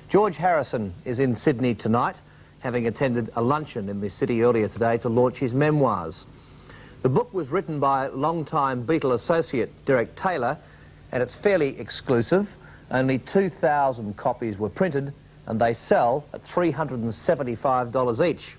George Harrison is in Sydney tonight, having attended a luncheon in the city earlier today to launch his memoirs. The book was written by longtime Beatle associate Derek Taylor, and it's fairly exclusive. Only 2,000 copies were printed, and they sell at $375 each.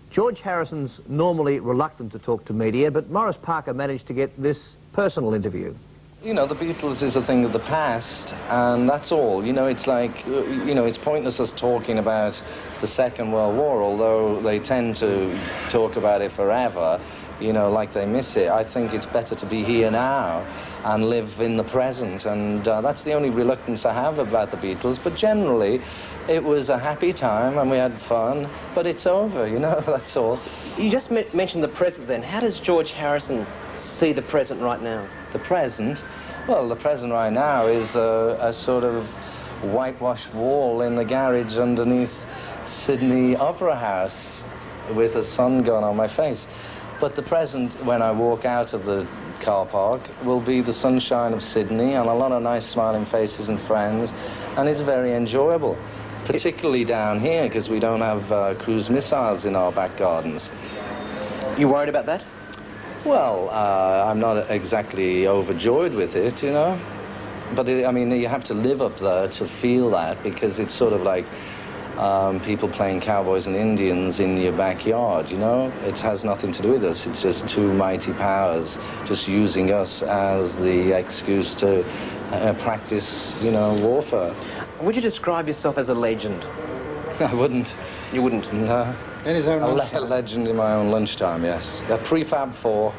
George Harrison's normally reluctant to talk to media, but Morris Parker managed to get this personal interview. You know, the Beatles is a thing of the past, and that's all. You know, it's like, you know, it's pointless us talking about the Second World War, although they tend to talk about it forever, you know, like they miss it. I think it's better to be here now and live in the present, and that's the only reluctance I have about the Beatles. But generally, it was a happy time, and we had fun, but it's over, you know, that's all. You just mentioned the present then. How does George Harrison see the present right now? The present? Well, the present right now is a sort of whitewashed wall in the garage underneath Sydney Opera House with a sun gun on my face. But the present, when I walk out of the car park, will be the sunshine of Sydney and a lot of nice smiling faces and friends, and it's very enjoyable, particularly down here because we don't have cruise missiles in our back gardens. You worried about that? Well, I'm not exactly overjoyed with it, you know. But, I mean, you have to live up there to feel that, because it's sort of like people playing cowboys and Indians in your backyard, you know. It has nothing to do with us. It's just two mighty powers just using us as the excuse to practice, you know, warfare. Would you describe yourself as a legend? I wouldn't. You wouldn't? No. In his own A legend in my own lunchtime, yes. A prefab four,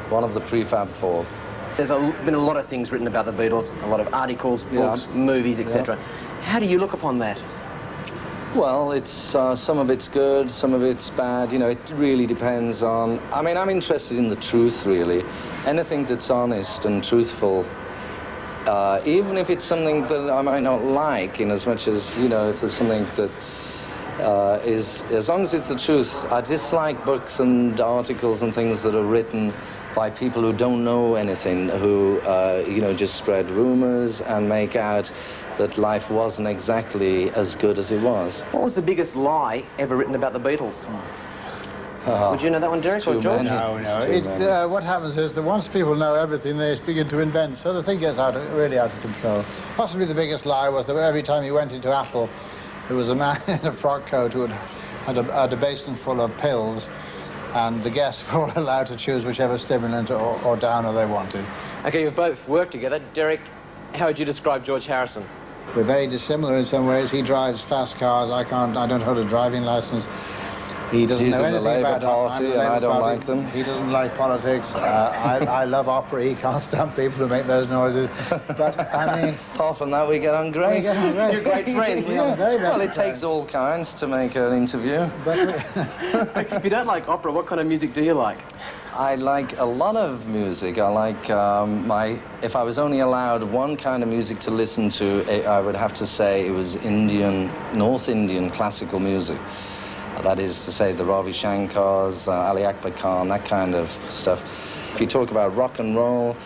one of the prefab four. There's been a lot of things written about the Beatles, a lot of articles, books, movies, etc. How do you look upon that? Well, it's some of it's good, some of it's bad. You know, it really depends on... I mean, I'm interested in the truth, really. Anything that's honest and truthful, even if it's something that I might not like, in as much as, you know, if there's something that is, as long as it's the truth. I dislike books and articles and things that are written by people who don't know anything, who, you know, just spread rumors and make out that life wasn't exactly as good as it was. What was the biggest lie ever written about the Beatles? Would you know that one, Derek or George? No. What happens is that once people know everything, they begin to invent, so the thing gets really out of control. Possibly the biggest lie was that every time you went into Apple, there was a man in a frock coat who had a basin full of pills, and the guests were all allowed to choose whichever stimulant or downer they wanted. Okay, you've both worked together. Derek, how would you describe George Harrison? We're very dissimilar in some ways. He drives fast cars. I don't hold a driving license. He doesn't know anything about the Labour Party, and I don't like them. He doesn't like politics. I love opera. He can't stand people who make those noises. But, I mean... Apart from that, we get on great. We get on great. You're great friends. Yeah, very well, it takes all kinds to make an interview. If you don't like opera, what kind of music do you like? I like a lot of music. I like if I was only allowed one kind of music to listen to, I would have to say it was North Indian classical music. That is to say the Ravi Shankars, Ali Akbar Khan, that kind of stuff. If you talk about rock and roll,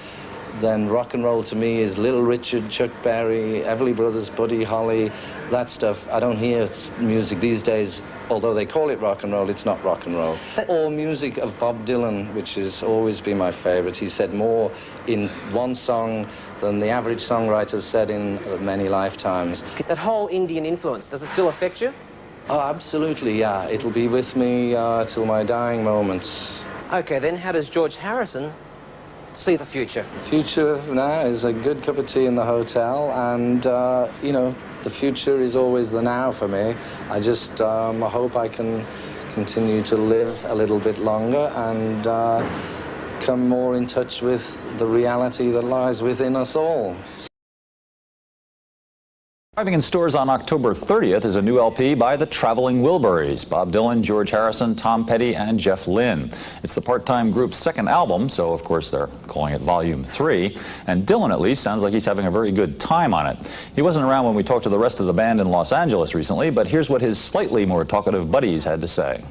then rock and roll to me is Little Richard, Chuck Berry, Everly Brothers, Buddy Holly, that stuff. I don't hear music these days, although they call it rock and roll, it's not rock and roll. Or music of Bob Dylan, which has always been my favorite. He said more in one song than the average songwriter said in many lifetimes. That whole Indian influence, does it still affect you? Oh, absolutely, yeah. It'll be with me till my dying moments. Okay, then how does George Harrison see the future? The future now is a good cup of tea in the hotel, and, you know, the future is always the now for me. I just I hope I can continue to live a little bit longer and come more in touch with the reality that lies within us all. Arriving in stores on October 30th is a new LP by the Traveling Wilburys, Bob Dylan, George Harrison, Tom Petty, and Jeff Lynne. It's the part-time group's second album, so of course they're calling it Volume 3. And Dylan, at least, sounds like he's having a very good time on it. He wasn't around when we talked to the rest of the band in Los Angeles recently, but here's what his slightly more talkative buddies had to say.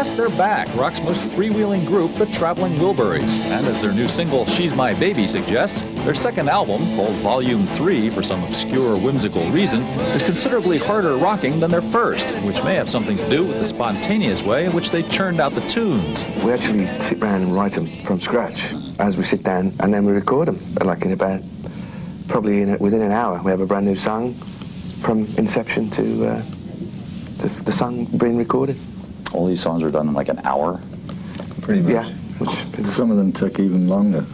Yes, they're back, rock's most freewheeling group, the Traveling Wilburys. And as their new single, She's My Baby, suggests, Their second album, called Volume 3 for some obscure whimsical reason, is considerably harder rocking than their first, which may have something to do with the spontaneous way in which they churned out the tunes. We actually sit around and write them from scratch as we sit down, and then we record them, like in about, probably within an hour. We have a brand new song from inception to the song being recorded. All these songs are done in like an hour? Pretty much. Yeah. Some of them took even longer.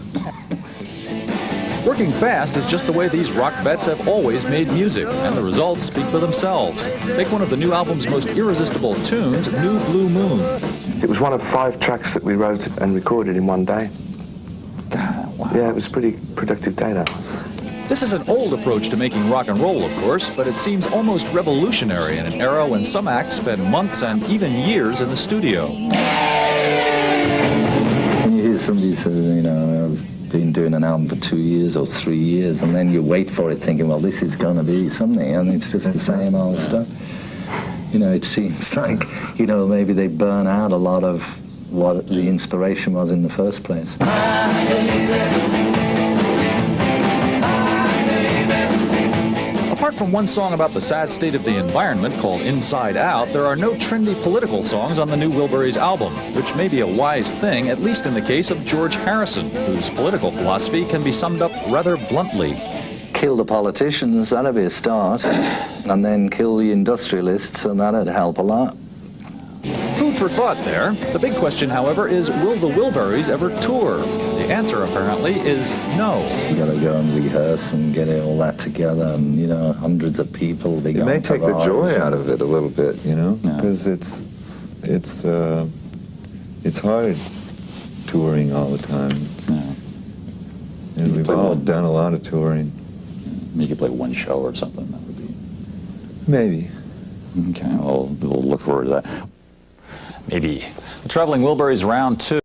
Working fast is just the way these rock vets have always made music, and the results speak for themselves. Take one of the new album's most irresistible tunes, New Blue Moon. It was one of 5 tracks that we wrote and recorded in one day. Wow. Yeah, it was a pretty productive day, that was. This is an old approach to making rock and roll, of course, but it seems almost revolutionary in an era when some acts spend months and even years in the studio. When you hear somebody say, you know, I've been doing an album for 2 years or 3 years, and then you wait for it thinking, well, this is going to be something, and it's just the same old stuff. You know, it seems like, you know, maybe they burn out a lot of what the inspiration was in the first place. Apart from one song about the sad state of the environment called Inside Out, there are no trendy political songs on the new Wilburys album, which may be a wise thing, at least in the case of George Harrison, whose political philosophy can be summed up rather bluntly. Kill the politicians, that'd be a start, and then kill the industrialists, and that'd help a lot. Food for thought there. The big question, however, is will the Wilburys ever tour? The answer, apparently, is no. You gotta go and rehearse and get all that together, and, you know, hundreds of people. It may take the joy out of it a little bit, you know, Yeah. because it's hard touring all the time. Yeah. And we've all done a lot of touring. You could play one show or something. That would be... Maybe. Okay, well, we'll look forward to that. Maybe. The Traveling Wilburys Round 2.